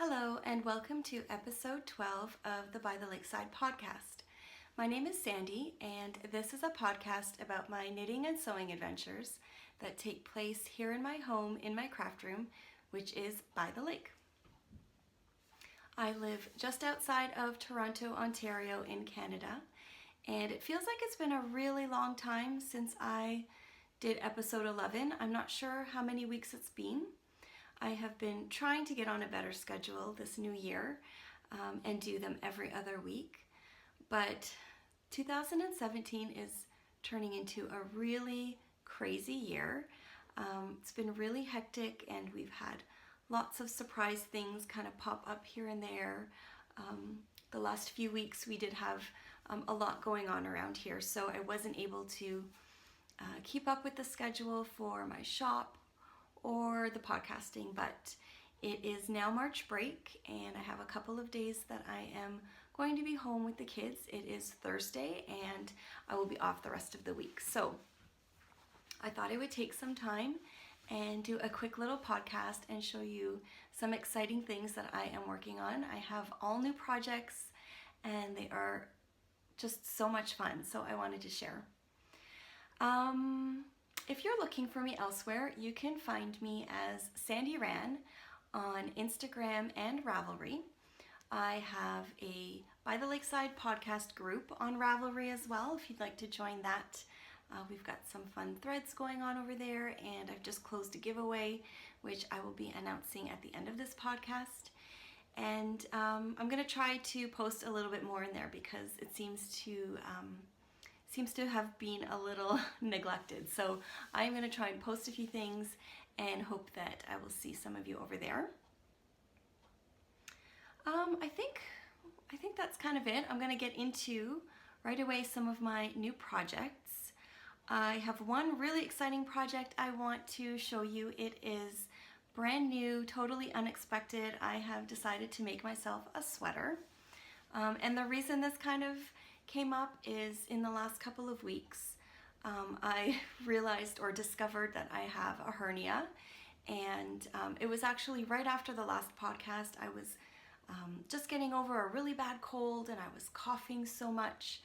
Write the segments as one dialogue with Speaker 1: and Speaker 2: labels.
Speaker 1: Hello and welcome to episode 12 of the By the Lakeside podcast. My name is Sandy and this is a podcast about my knitting and sewing adventures that take place here in my home in my craft room, which is by the lake. I live just outside of Toronto, Ontario in Canada, and it feels like it's been a really long time since I did episode 11. I'm not sure how many weeks it's been. I have been trying to get on a better schedule this new year and do them every other week, but 2017 is turning into a really crazy year. It's been really hectic and we've had lots of surprise things kind of pop up here and there. The last few weeks we did have a lot going on around here, so I wasn't able to keep up with the schedule for my shop or the podcasting, but it is now March break and I have a couple of days that I am going to be home with the kids. It is Thursday and I will be off the rest of the week. So I thought I would take some time and do a quick little podcast and show you some exciting things that I am working on. I have all new projects and they are just so much fun, so I wanted to share. If you're looking for me elsewhere, you can find me as Sandy Ran on Instagram and Ravelry. I have a By the Lakeside podcast group on Ravelry as well, if you'd like to join that. We've got some fun threads going on over there, and I've just closed a giveaway, which I will be announcing at the end of this podcast. And I'm going to try to post a little bit more in there because it seems to have been a little neglected. So I'm going to try and post a few things and hope that I will see some of you over there. I think that's kind of it. I'm going to get into right away some of my new projects. I have one really exciting project I want to show you. It is brand new, totally unexpected. I have decided to make myself a sweater. And the reason this kind of came up is in the last couple of weeks I realized or discovered that I have a hernia, and it was actually right after the last podcast. I was just getting over a really bad cold and I was coughing so much,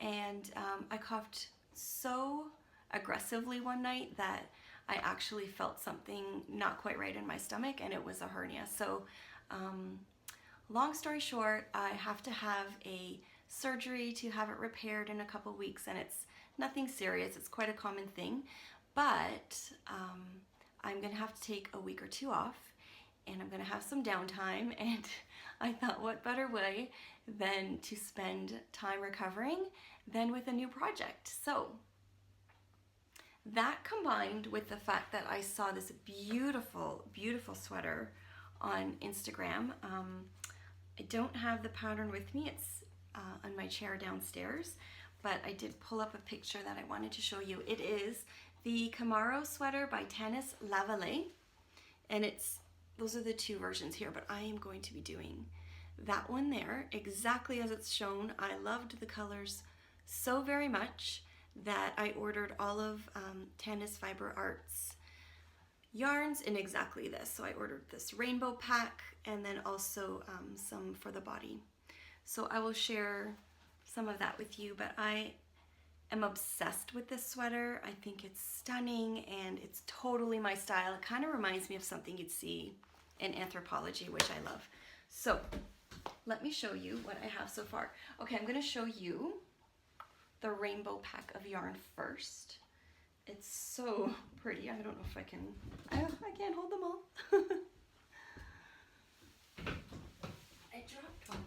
Speaker 1: and I coughed so aggressively one night that I actually felt something not quite right in my stomach, and it was a hernia. So long story short, I have to have a surgery to have it repaired in a couple weeks, and it's nothing serious. It's quite a common thing, but I'm gonna have to take a week or two off and I'm gonna have some downtime, and I thought what better way than to spend time recovering than with a new project. So that, combined with the fact that I saw this beautiful sweater on Instagram. I don't have the pattern with me. It's on my chair downstairs, but I did pull up a picture that I wanted to show you. It is the Camaro sweater by Tennis Lavallee, and those are the two versions here, but I am going to be doing that one there exactly as it's shown. I loved the colors so very much that I ordered all of Tennis Fiber Arts yarns in exactly this. So I ordered this rainbow pack and then also some for the body. So I will share some of that with you, but I am obsessed with this sweater. I think it's stunning and it's totally my style. It kind of reminds me of something you'd see in Anthropology, which I love. So let me show you what I have so far. Okay, I'm gonna show you the rainbow pack of yarn first. It's so pretty. I don't know if I can't hold them all. I dropped one.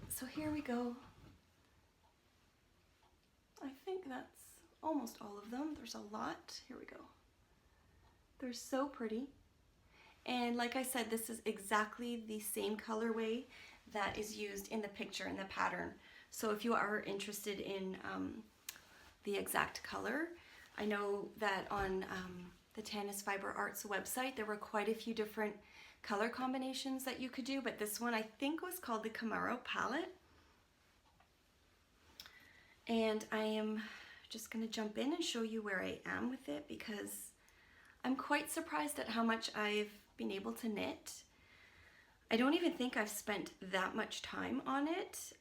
Speaker 1: So here we go. I think that's almost all of them. There's a lot. Here we go. They're so pretty. And like I said, this is exactly the same colorway that is used in the picture in the pattern. So if you are interested in the exact color, I know that on the Tennis Fiber Arts website there were quite a few different color combinations that you could do, but this one I think was called the Camaro palette. And I am just going to jump in and show you where I am with it, because I'm quite surprised at how much I've been able to knit. I don't even think I've spent that much time on it,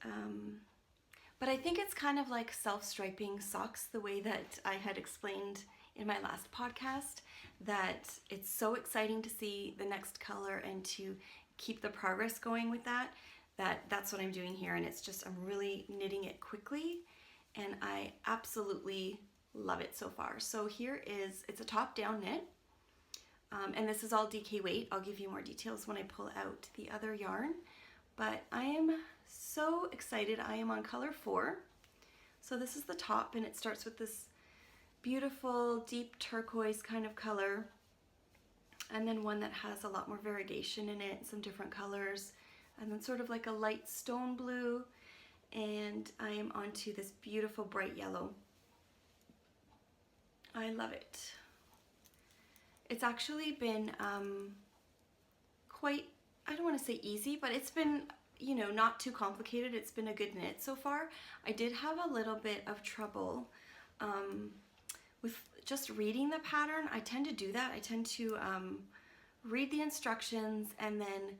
Speaker 1: but I think it's kind of like self-striping socks, the way that I had explained in my last podcast, that it's so exciting to see the next color and to keep the progress going with that's what I'm doing here. And it's just, I'm really knitting it quickly, and I absolutely love it so far. So here it's a top-down knit. And this is all DK weight. I'll give you more details when I pull out the other yarn. But I am so excited. I am on color 4. So this is the top, and it starts with this beautiful deep turquoise kind of color. And then one that has a lot more variegation in it, some different colors. And then sort of like a light stone blue. And I am onto this beautiful bright yellow. I love it. It's actually been quite, I don't want to say easy, but it's been, you know, not too complicated. It's been a good knit so far. I did have a little bit of trouble with just reading the pattern. I tend to do that. I tend to read the instructions and then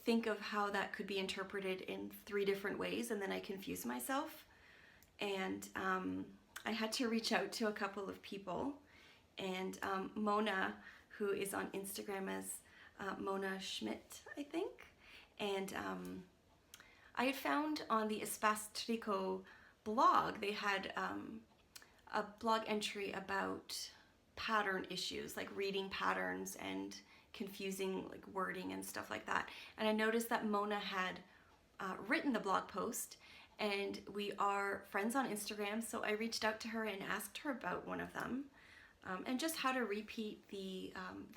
Speaker 1: think of how that could be interpreted in 3 different ways, and then I confuse myself. And I had to reach out to a couple of people. And Mona, who is on Instagram as Mona Schmidt, I think. And I had found on the Espace Tricot blog, they had a blog entry about pattern issues, like reading patterns and confusing like wording and stuff like that. And I noticed that Mona had written the blog post, and we are friends on Instagram, so I reached out to her and asked her about one of them. And just how to repeat the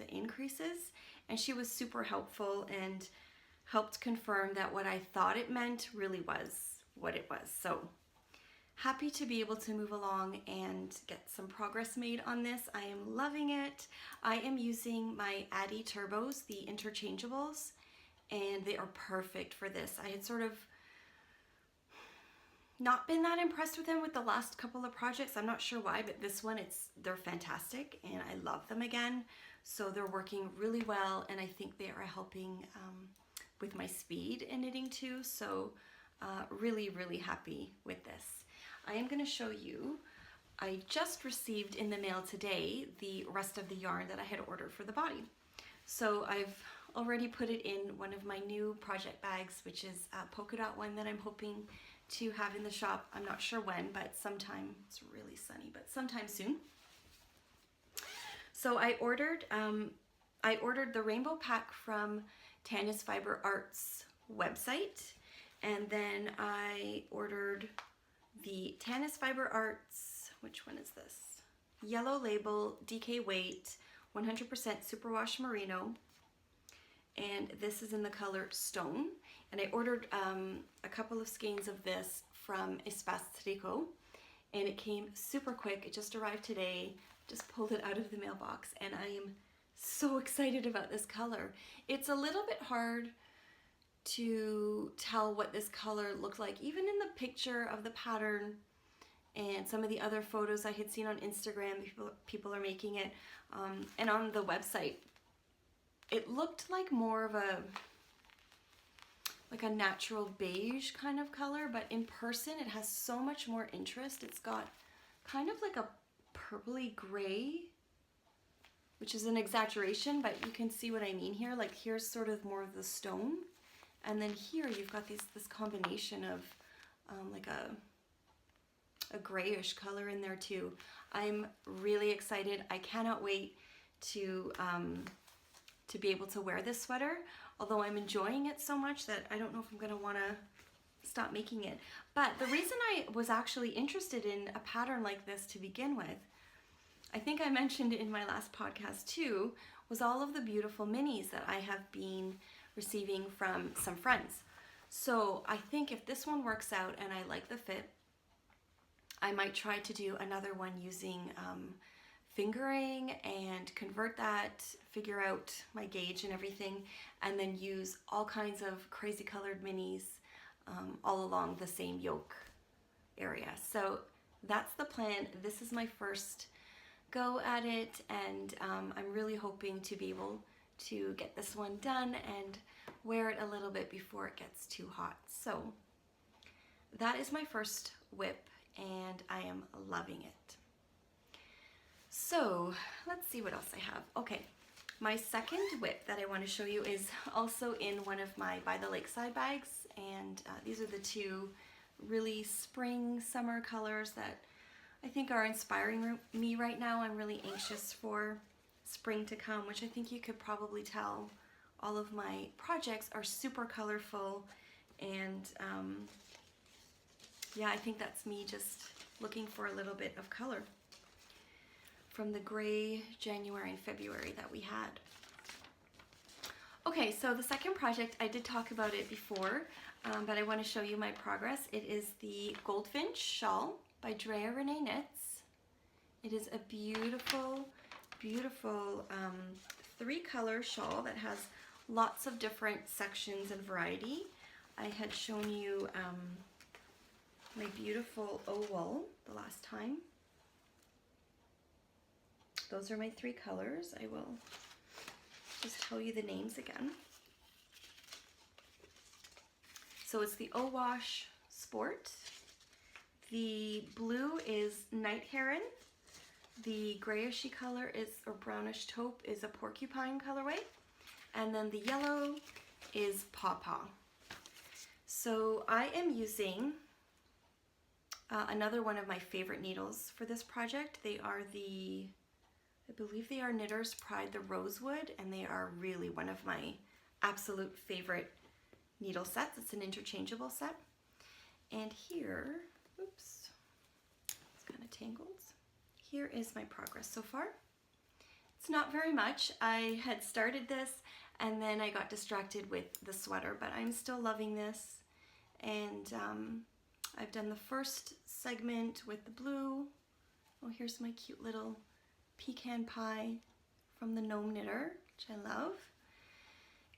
Speaker 1: increases, and she was super helpful and helped confirm that what I thought it meant really was what it was. So happy to be able to move along and get some progress made on this. I am loving it. I am using my Addi Turbos, the interchangeables, and they are perfect for this. I had sort of not been that impressed with them with the last couple of projects. I'm not sure why, but this one, they're fantastic, and I love them again. So they're working really well, and I think they are helping with my speed in knitting too. So really, really happy with this. I am going to show you, I just received in the mail today the rest of the yarn that I had ordered for the body. So I've already put it in one of my new project bags, which is a polka dot one that I'm hoping to have in the shop. I'm not sure when, but sometime, it's really sunny, but sometime soon. So I ordered the rainbow pack from Tannis Fiber Arts website, and then I ordered the Tannis Fiber Arts, which one is this? Yellow label, DK weight, 100% superwash merino, and this is in the color Stone. And I ordered a couple of skeins of this from Espace Tricot, and it came super quick. It just arrived today. Just pulled it out of the mailbox, and I am so excited about this color. It's a little bit hard to tell what this color looked like, even in the picture of the pattern and some of the other photos I had seen on Instagram. People are making it, and on the website, it looked like more of a natural beige kind of color, but in person it has so much more interest. It's got kind of like a purpley gray, which is an exaggeration, but you can see what I mean here. Like here's sort of more of the stone, and then here you've got this combination of like a grayish color in there too. I'm really excited. I cannot wait to be able to wear this sweater, although I'm enjoying it so much that I don't know if I'm going to want to stop making it. But the reason I was actually interested in a pattern like this to begin with, I think I mentioned in my last podcast too, was all of the beautiful minis that I have been receiving from some friends. So I think if this one works out and I like the fit, I might try to do another one using fingering and convert that, figure out my gauge and everything, and then use all kinds of crazy colored minis all along the same yoke area. So that's the plan. This is my first go at it, and I'm really hoping to be able to get this one done and wear it a little bit before it gets too hot. So that is my first whip and I am loving it. So let's see what else I have. Okay, my second whip that I want to show you is also in one of my By the Lakeside bags, and these are the two really spring summer colors that I think are inspiring me right now. I'm really anxious for spring to come, which I think you could probably tell. All of my projects are super colorful, and yeah, I think that's me just looking for a little bit of color from the gray January and February that we had. Okay, so the second project, I did talk about it before, but I want to show you my progress. It is the Goldfinch Shawl by Drea Renee Knits. It is a beautiful, beautiful 3-color shawl that has lots of different sections and variety. I had shown you my beautiful wool the last time. Those are my 3 colors. I will just tell you the names again. So it's the Wash Sport. The blue is Night Heron. The grayishy color is, or brownish taupe, is a Porcupine colorway. And then the yellow is Pawpaw. So I am using another one of my favorite needles for this project. They are the, I believe they are Knitter's Pride the Rosewood, and they are really one of my absolute favorite needle sets. It's an interchangeable set. And here, oops, it's kind of tangled. Here is my progress so far. It's not very much. I had started this and then I got distracted with the sweater, but I'm still loving this. And I've done the first segment with the blue. Oh, here's my cute little pecan pie from the Gnome Knitter, which I love.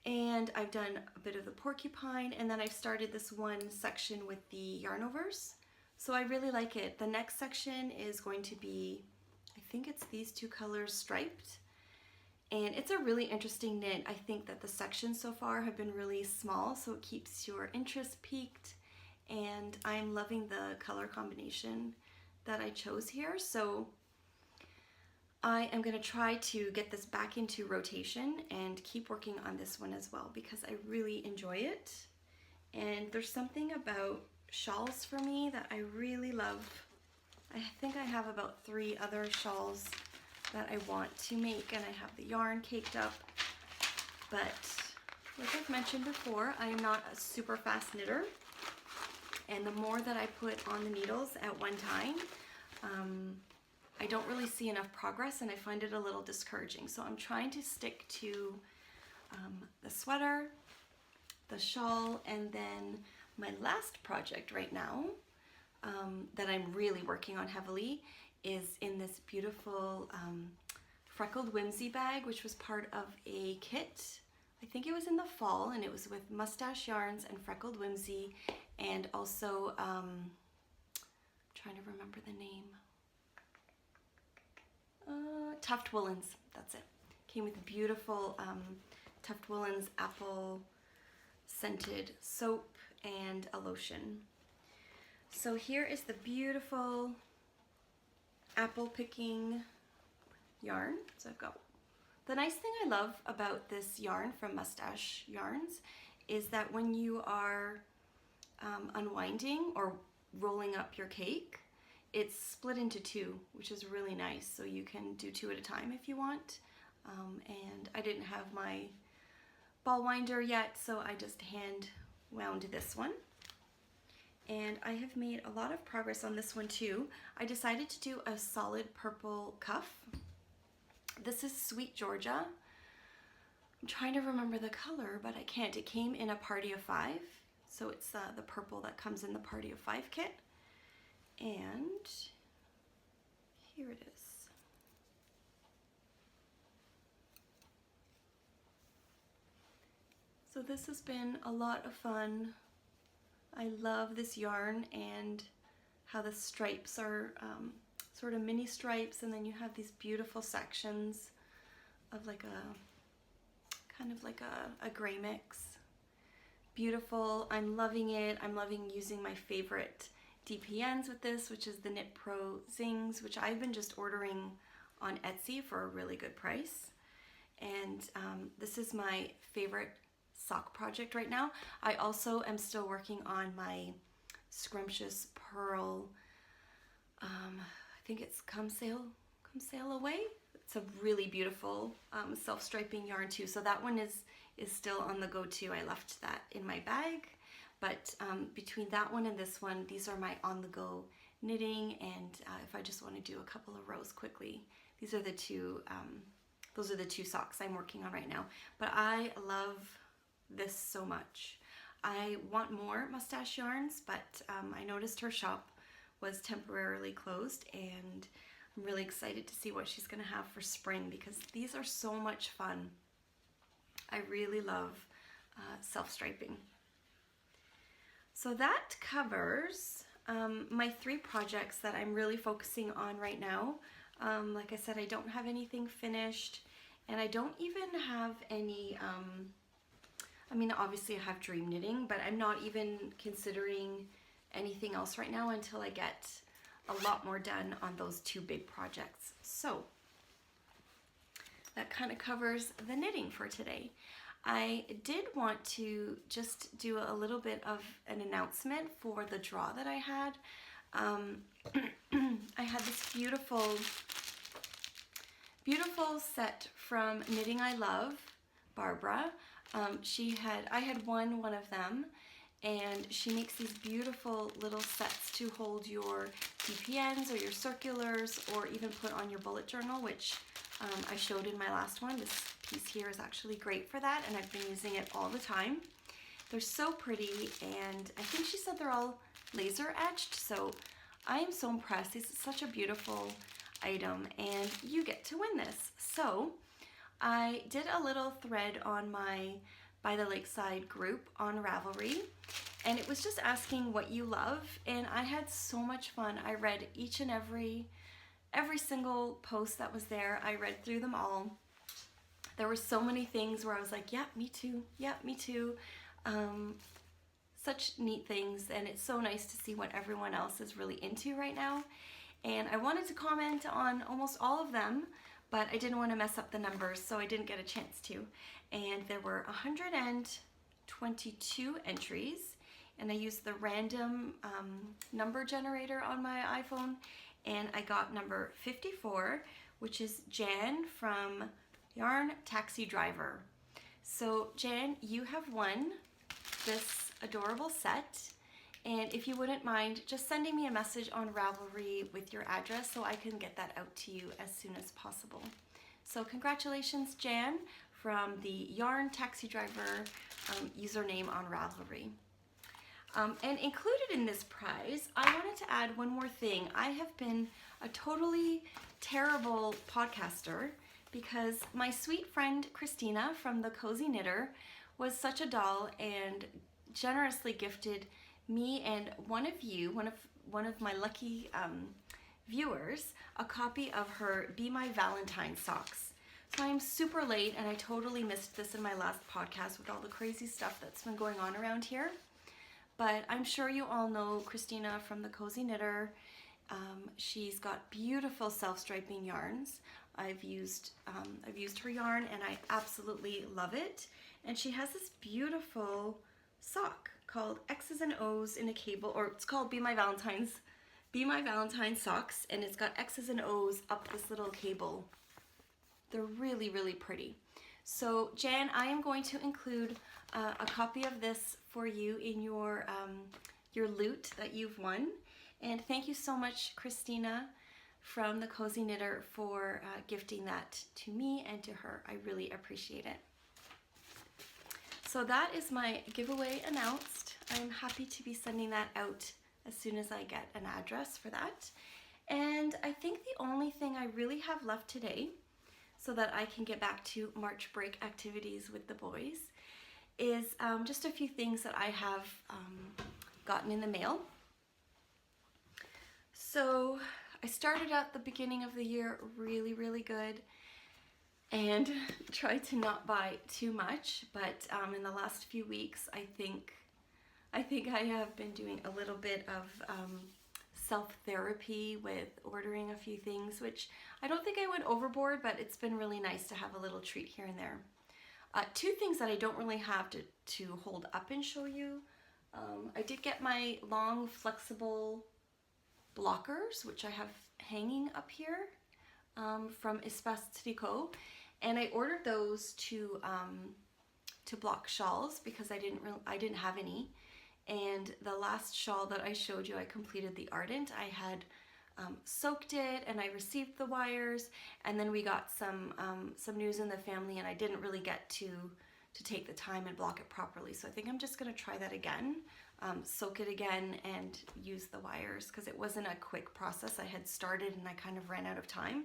Speaker 1: And I've done a bit of the porcupine, and then I've started this one section with the yarn overs. So I really like it. The next section is going to be, I think it's these 2 colors striped. And it's a really interesting knit. I think that the sections so far have been really small, so it keeps your interest peaked. And I'm loving the color combination that I chose here. So I am going to try to get this back into rotation and keep working on this one as well because I really enjoy it. And there's something about shawls for me that I really love. I think I have about 3 other shawls that I want to make, and I have the yarn caked up. But like I've mentioned before, I am not a super fast knitter. And the more that I put on the needles at one time, I don't really see enough progress, and I find it a little discouraging. So I'm trying to stick to the sweater, the shawl, and then my last project right now that I'm really working on heavily is in this beautiful Freckled Whimsy bag, which was part of a kit. I think it was in the fall, and it was with Mustache Yarns and Freckled Whimsy, and also, I'm trying to remember the name. Tuft Woolens, that's it. Came with a beautiful Tuft Woolens apple scented soap and a lotion. So here is the beautiful apple picking yarn. So I've got, the nice thing I love about this yarn from Mustache Yarns is that when you are unwinding or rolling up your cake, it's split into 2, which is really nice. So you can do 2 at a time if you want. And I didn't have my ball winder yet, so I just hand wound this one. And I have made a lot of progress on this one too. I decided to do a solid purple cuff. This is Sweet Georgia. I'm trying to remember the color, but I can't. It came in a Party of 5. So it's the purple that comes in the Party of 5 kit. And here it is. So this has been a lot of fun. I love this yarn and how the stripes are sort of mini stripes, and then you have these beautiful sections of like of like a gray mix. Beautiful. I'm loving it. I'm loving using my favorite DPNs with this, which is the Knit Pro Zings, which I've been just ordering on Etsy for a really good price. And this is my favorite sock project right now. I also am still working on my Scrumptious Pearl, I think it's Come Sail Away. It's a really beautiful self-striping yarn too. So that one is still on the go too. I left that in my bag. But between that one and this one, these are my on-the-go knitting, and if I just want to do a couple of rows quickly, these are the two, those are the two socks I'm working on right now. But I love this so much. I want more mustache yarns, but I noticed her shop was temporarily closed, and I'm really excited to see what she's going to have for spring, because these are so much fun. I really love self-striping. So that covers my 3 projects that I'm really focusing on right now. Like I said, I don't have anything finished, and I don't even have any, I mean, obviously I have dream knitting, but I'm not even considering anything else right now until I get a lot more done on those 2 big projects. So that kind of covers the knitting for today. I did want to just do a little bit of an announcement for the draw that I had. I had this beautiful set from Knitting I Love, Barbara. I had won one of them, and she makes these beautiful little sets to hold your DPNs or your circulars, or even put on your bullet journal, which I showed in my last one. This piece here is actually great for that, and I've been using it all the time. They're so pretty, and I think she said they're all laser etched, so I am so impressed. This is such a beautiful item, and you get to win this. So I did a little thread on my By the Lakeside group on Ravelry, and it was just asking what you love, and I had so much fun. I read each and every single post that was there. I read through them all. There were so many things where I was like, yeah, me too, yeah, me too. Such neat things, and it's so nice to see what everyone else is really into right now. And I wanted to comment on almost all of them, but I didn't want to mess up the numbers, so I didn't get a chance to. And there were 122 entries, and I used the random number generator on my iPhone, and I got number 54, which is Jan from Yarn Taxi Driver. So Jan, you have won this adorable set, and if you wouldn't mind just sending me a message on Ravelry with your address so I can get that out to you as soon as possible. So congratulations, Jan, from the Yarn Taxi Driver username on Ravelry. And included in this prize, I wanted to add one more thing. I have been a totally terrible podcaster because my sweet friend Christina from The Cozy Knitter was such a doll and generously gifted me and one of you, one of my lucky viewers, a copy of her Be My Valentine socks. So I'm super late, and I totally missed this in my last podcast with all the crazy stuff that's been going on around here. But I'm sure you all know Christina from The Cozy Knitter. She's got beautiful self-striping yarns. I've used her yarn, and I absolutely love it. And she has this beautiful sock called X's and O's in a cable, or it's called Be My Valentine's socks, and it's got X's and O's up this little cable. They're really, really pretty. So Jan, I am going to include a copy of this for you in your loot that you've won. And thank you so much, Christina from The Cozy Knitter, for gifting that to me and to her. I really appreciate it. So that is my giveaway announced. I'm happy to be sending that out as soon as I get an address for that. And I think the only thing I really have left today, so that I can get back to March break activities with the boys, is just a few things that I have gotten in the mail. So I started out the beginning of the year really, really good. and try to not buy too much. But in the last few weeks, I think I have been doing a little bit of self-therapy with ordering a few things, which I don't think I went overboard, but it's been really nice to have a little treat here and there. Two things that I don't really have to hold up and show you. I did get my long flexible blockers, which I have hanging up here from Espace Tricot, and I ordered those to block shawls because I didn't have any. And the last shawl that I showed you, I completed the Ardent. I had soaked it and I received the wires, and then we got some news in the family, and I didn't really get to take the time and block it properly. So I think I'm just gonna try that again, soak it again and use the wires, because it wasn't a quick process. I had started and I kind of ran out of time.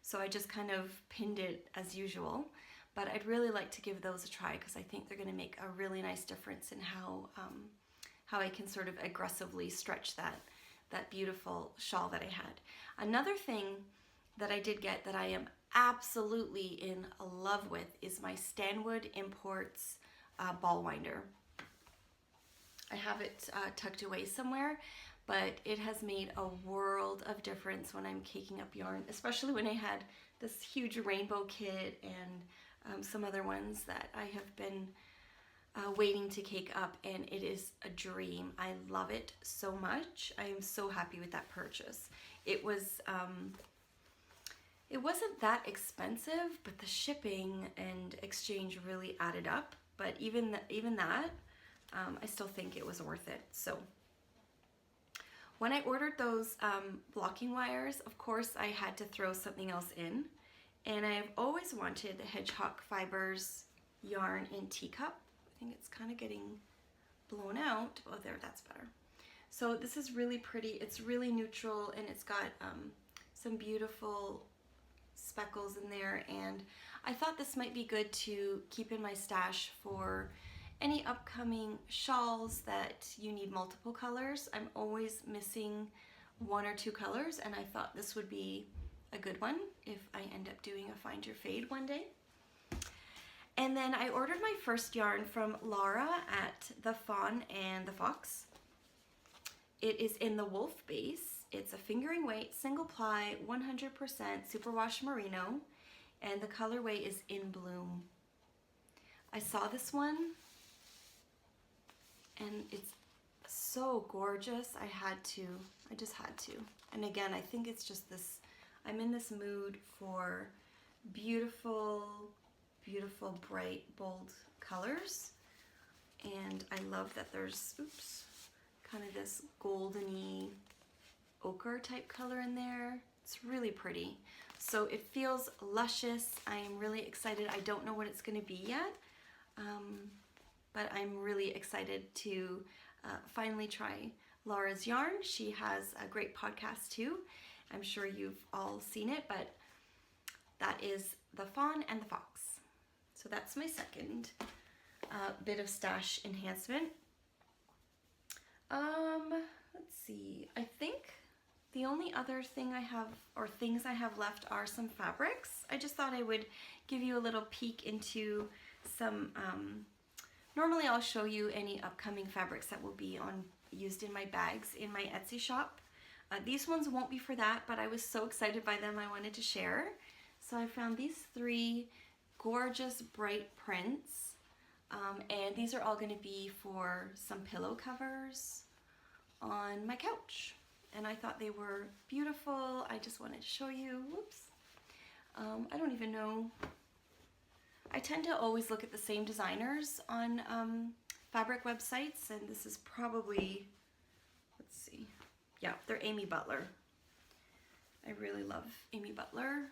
Speaker 1: So I just kind of pinned it as usual. But I'd really like to give those a try, because I think they're gonna make a really nice difference in how I can sort of aggressively stretch that beautiful shawl that I had. Another thing that I did get that I am absolutely in love with is my Stanwood Imports ball winder. I have it tucked away somewhere, but it has made a world of difference when I'm caking up yarn, especially when I had this huge rainbow kit and some other ones that I have been waiting to cake up, and it is a dream. I love it so much. I am so happy with that purchase. It was it wasn't that expensive, but the shipping and exchange really added up. But even that, I still think it was worth it. So when I ordered those blocking wires, of course I had to throw something else in, and I have always wanted the Hedgehog Fibers yarn in teacup. I think it's kind of getting blown out. Oh, there, that's better. So this is really pretty. It's really neutral, and it's got some beautiful speckles in there, and I thought this might be good to keep in my stash for any upcoming shawls that you need multiple colors. I'm always missing one or two colors, and I thought this would be a good one if I end up doing a Find Your Fade one day. And then I ordered my first yarn from Laura at the Fawn and the Fox. It is in the Wolf base. It's a fingering weight, single ply, 100% superwash merino, and the colorway is In Bloom. I saw this one, and it's so gorgeous. I just had to. And again, I think it's just this, I'm in this mood for beautiful, beautiful, bright, bold colors. And I love that there's, kind of this goldeny ochre type color in there. It's really pretty. So it feels luscious. I am really excited. I don't know what it's going to be yet, but I'm really excited to finally try Laura's yarn. She has a great podcast too. I'm sure you've all seen it, but that is the Fawn and the Fox. So that's my second bit of stash enhancement. Let's see. I think the only other thing I have, or things I have left, are some fabrics. I just thought I would give you a little peek into some, normally I'll show you any upcoming fabrics that will be used in my bags in my Etsy shop. These ones won't be for that, but I was so excited by them I wanted to share. So I found these three gorgeous bright prints, and these are all going to be for some pillow covers on my couch. And I thought they were beautiful. I just wanted to show you. Whoops. I don't even know. I tend to always look at the same designers on fabric websites, and this is probably, let's see. Yeah, they're Amy Butler. I really love Amy Butler.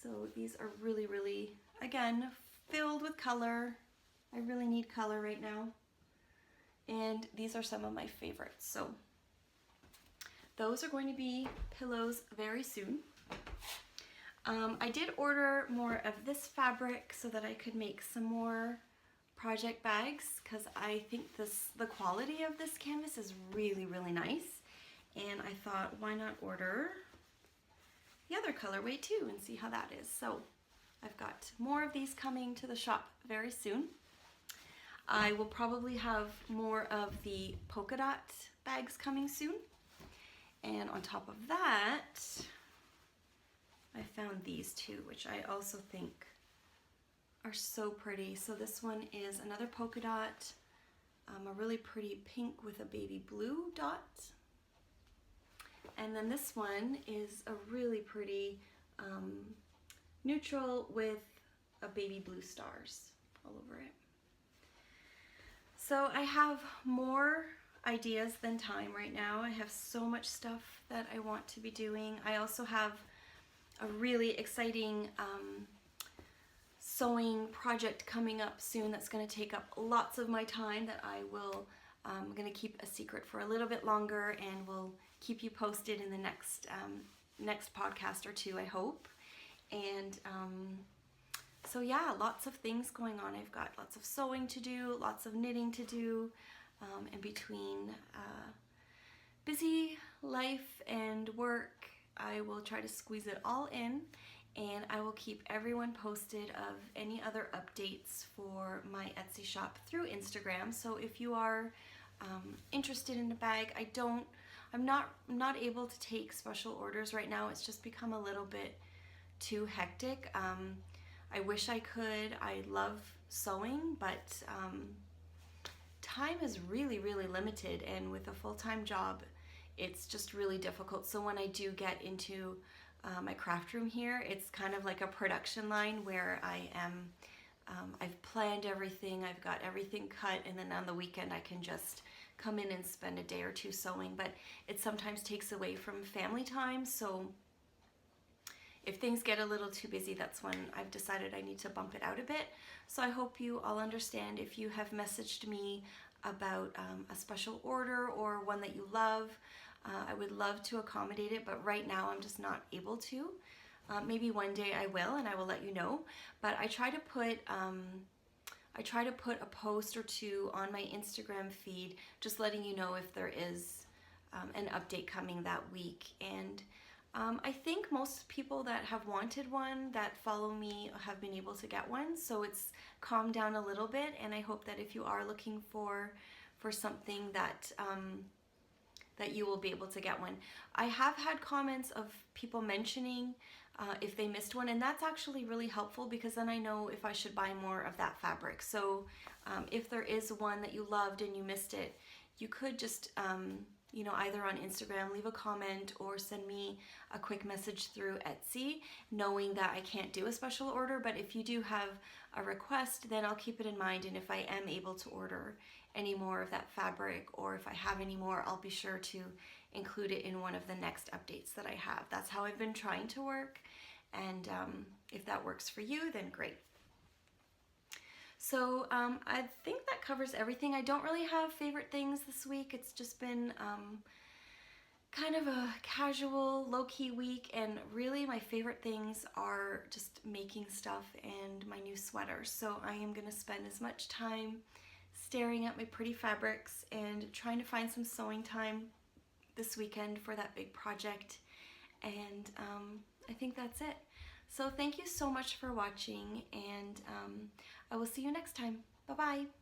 Speaker 1: So these are really, really, again, filled with color. I really need color right now. And these are some of my favorites. So those are going to be pillows very soon. I did order more of this fabric so that I could make some more project bags, because I think the quality of this canvas is really, really nice. And I thought, why not order the other colorway too and see how that is. So I've got more of these coming to the shop very soon. I will probably have more of the polka dot bags coming soon. And on top of that, I found these two, which I also think are so pretty. So this one is another polka dot, a really pretty pink with a baby blue dot. And then this one is a really pretty neutral with a baby blue stars all over it. So I have more ideas than time right now. I have so much stuff that I want to be doing. I also have a really exciting sewing project coming up soon that's going to take up lots of my time that I'm going to keep a secret for a little bit longer, and will keep you posted in the next podcast or two, I hope. And so yeah, lots of things going on. I've got lots of sewing to do, lots of knitting to do, and between busy life and work, I will try to squeeze it all in, and I will keep everyone posted of any other updates for my Etsy shop through Instagram. So if you are interested in a bag, I'm not able to take special orders right now. It's just become a little bit too hectic. I wish I could. I love sewing, but time is really, really limited, and with a full-time job, it's just really difficult. So when I do get into my craft room here, it's kind of like a production line where I've planned everything, I've got everything cut, and then on the weekend I can just come in and spend a day or two sewing. But it sometimes takes away from family time, so if things get a little too busy, that's when I've decided I need to bump it out a bit. So I hope you all understand. If you have messaged me about a special order or one that you love, I would love to accommodate it, but right now I'm just not able to. Maybe one day I will, and I will let you know. But I try to put a post or two on my Instagram feed, just letting you know if there is an update coming that week. And I think most people that have wanted one, that follow me, have been able to get one, so it's calmed down a little bit. And I hope that if you are looking for something that that you will be able to get one. I have had comments of people mentioning if they missed one, and that's actually really helpful, because then I know if I should buy more of that fabric. So if there is one that you loved and you missed it, you could just either on Instagram leave a comment or send me a quick message through Etsy, knowing that I can't do a special order. But if you do have a request, then I'll keep it in mind, and if I am able to order any more of that fabric, or if I have any more, I'll be sure to include it in one of the next updates that I have. That's how I've been trying to work, and if that works for you, then great. So I think that covers everything. I don't really have favorite things this week. It's just been kind of a casual, low-key week, and really my favorite things are just making stuff and my new sweaters. So I am going to spend as much time staring at my pretty fabrics and trying to find some sewing time this weekend for that big project. And I think that's it. So thank you so much for watching, and I will see you next time. Bye-bye.